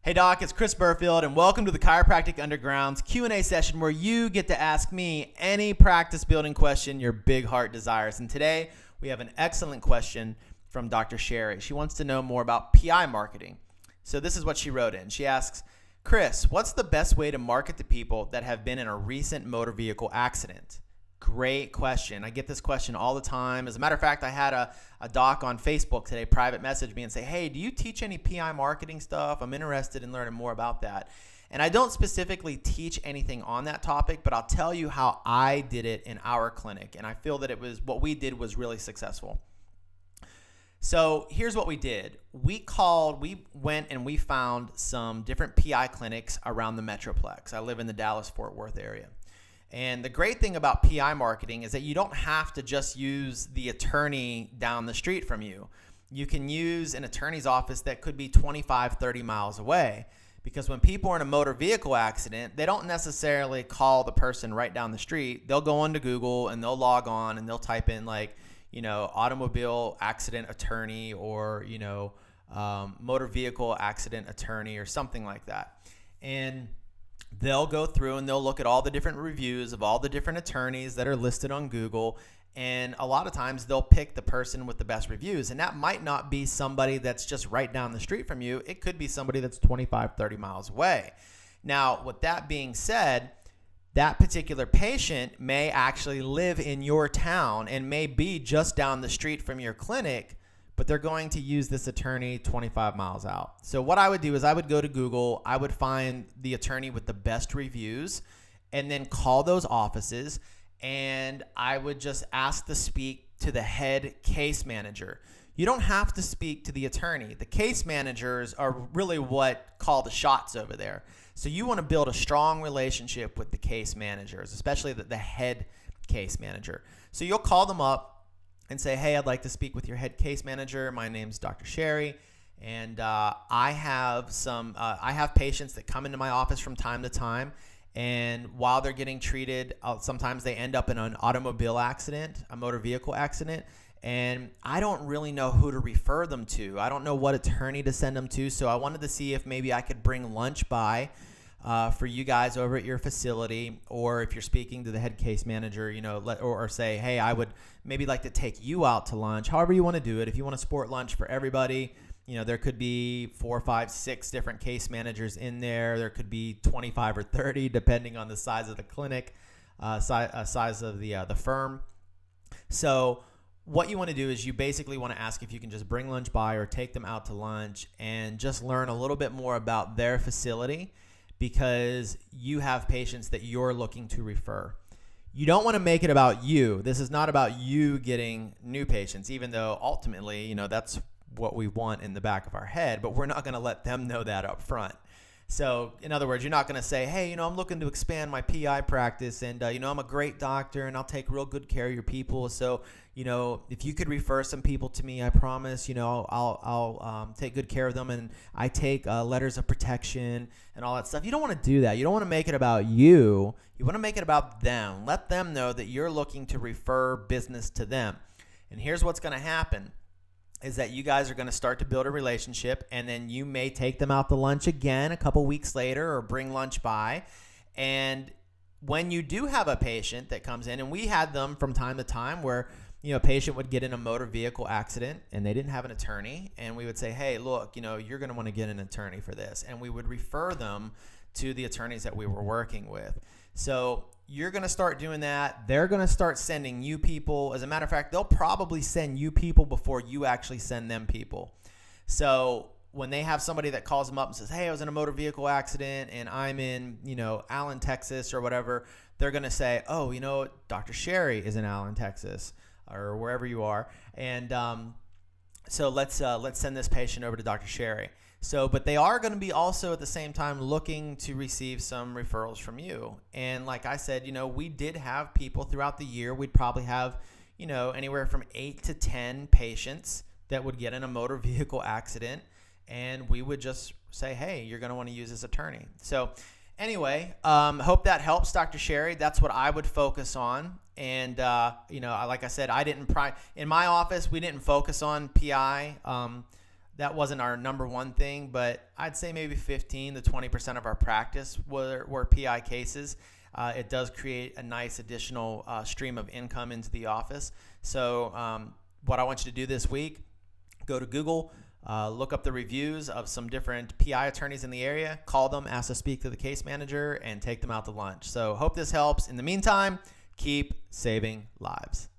Hey Doc, it's Chris Burfield, and welcome to the Chiropractic Underground's Q&A session where you get to ask me any practice building question your big heart desires. And today we have an excellent question from Dr. Sherry. She wants to know more about PI marketing. So this is what she wrote in. She asks, Chris, what's the best way to market to people that have been in a recent motor vehicle accident? Great question. I get this question all the time. As a matter of fact, I had a doc on Facebook today private message me and say, hey, do you teach any PI marketing stuff? I'm interested in learning more about that. And I don't specifically teach anything on that topic, but I'll tell you how I did it in our clinic. And I feel that what we did was really successful. So here's what we did. We went and we found some different PI clinics around the Metroplex. I live in the Dallas-Fort Worth area. And the great thing about PI marketing is that you don't have to just use the attorney down the street from you. You can use an attorney's office that could be 25, 30 miles away. Because when people are in a motor vehicle accident, they don't necessarily call the person right down the street. They'll go onto Google and they'll log on and they'll type in automobile accident attorney or, motor vehicle accident attorney or something like that. And they'll go through and they'll look at all the different reviews of all the different attorneys that are listed on Google. And a lot of times they'll pick the person with the best reviews. And that might not be somebody that's just right down the street from you. It could be somebody that's 25, 30 miles away. Now, with that being said, that particular patient may actually live in your town and may be just down the street from your clinic, but they're going to use this attorney 25 miles out. So what I would do is I would go to Google, I would find the attorney with the best reviews, and then call those offices, and I would just ask to speak to the head case manager. You don't have to speak to the attorney. The case managers are really what call the shots over there. So you want to build a strong relationship with the case managers, especially the head case manager. So you'll call them up and say, hey, I'd like to speak with your head case manager. My name's Dr. Sherry, and I have patients that come into my office from time to time, and while they're getting treated, sometimes they end up in an automobile accident, a motor vehicle accident, and I don't really know who to refer them to. I don't know what attorney to send them to, so I wanted to see if maybe I could bring lunch by for you guys over at your facility, or if you're speaking to the head case manager, or say, hey, I would maybe like to take you out to lunch, however you want to do it. If you want to sport lunch for everybody, there could be 4, 5, 6 different case managers in there. There could be 25 or 30, depending on the size of the clinic, size of the firm. So what you want to do is you basically want to ask if you can just bring lunch by or take them out to lunch and just learn a little bit more about their facility, because you have patients that you're looking to refer. You don't want to make it about you. This is not about you getting new patients, even though ultimately, that's what we want in the back of our head, but we're not going to let them know that up front. So in other words, you're not going to say, hey, I'm looking to expand my PI practice, and I'm a great doctor and I'll take real good care of your people. So, if you could refer some people to me, I promise, I'll take good care of them, and I take letters of protection and all that stuff. You don't want to do that. You don't want to make it about you. You want to make it about them. Let them know that you're looking to refer business to them. And here's what's going to happen is that you guys are going to start to build a relationship, and then you may take them out to lunch again a couple weeks later or bring lunch by. And when you do have a patient that comes in, and we had them from time to time where a patient would get in a motor vehicle accident and they didn't have an attorney, and we would say, hey, look, you're going to want to get an attorney for this. And we would refer them to the attorneys that we were working with. So you're going to start doing that. They're going to start sending you people. As a matter of fact, they'll probably send you people before you actually send them people. So when they have somebody that calls them up and says, hey, I was in a motor vehicle accident and I'm in, Allen, Texas or whatever, they're going to say, oh, Dr. Sherry is in Allen, Texas, or wherever you are. And so let's send this patient over to Dr. Sherry. So, but they are going to be also at the same time looking to receive some referrals from you. And like I said, we did have people throughout the year. We'd probably have, anywhere from 8 to 10 patients that would get in a motor vehicle accident. And we would just say, hey, you're going to want to use this attorney. So anyway, hope that helps, Dr. Sherry. That's what I would focus on. And, like I said, in my office, we didn't focus on PI. that wasn't our number one thing, but I'd say maybe 15 to 20% of our practice were PI cases. It does create a nice additional stream of income into the office. So what I want you to do this week, go to Google, look up the reviews of some different PI attorneys in the area, call them, ask to speak to the case manager, and take them out to lunch. So hope this helps. In the meantime, keep saving lives.